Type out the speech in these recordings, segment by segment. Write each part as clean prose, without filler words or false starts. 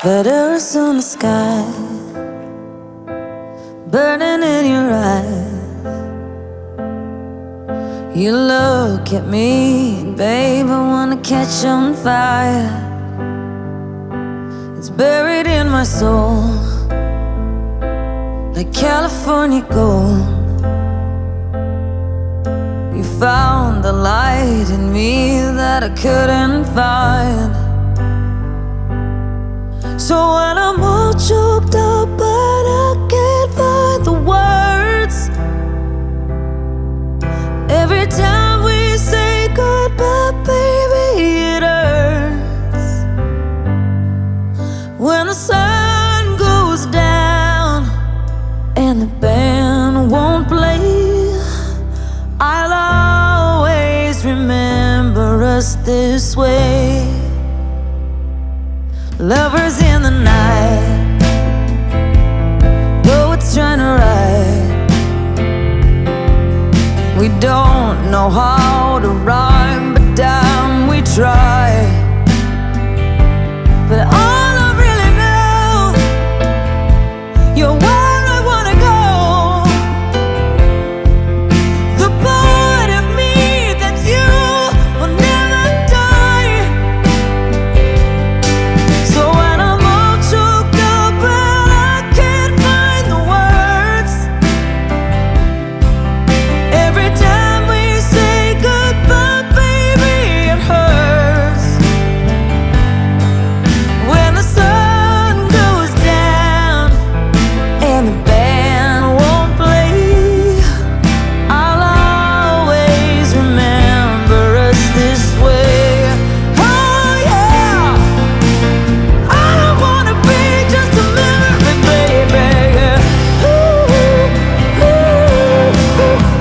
Letters on the sky, burning in your eyes. You look at me, and babe, I wanna catch on fire. It's buried in my soul, like California gold. You found the light in me that I couldn't find. So when I'm all choked up but I can't find the words, every time we say goodbye, baby, it hurts. When the sun goes down and the band won't play, I'll always remember us this way. Lovers in the night, poets trying to write. We don't know how to rhyme, but damn, we try. But all I really know, you're where I wanna go. The part of me that's you will never die. So when I'm all choked up and I can't find the words, every time we say goodbye, baby, it hurts. When the sun goes down and the band won't play, I'll always remember us this way. Oh yeah, I don't wanna be just a memory, baby. Ooh, ooh, ooh, ooh,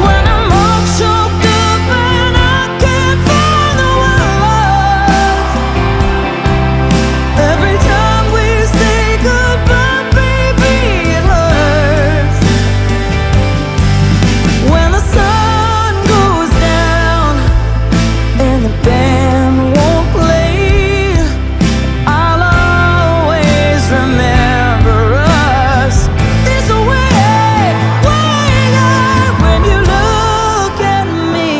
when I'm all choked up and I can't find the words, every time we say goodbye, baby, it hurts. When the sun goes down and the band won't play, I'll always remember us this way. When you look at me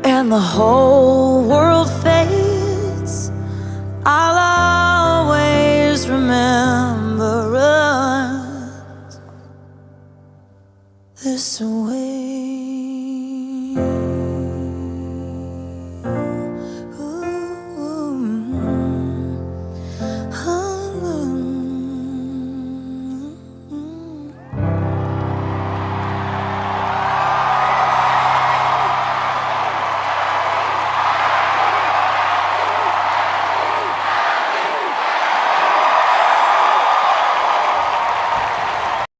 and the whole world fades, I'll always remember us this way.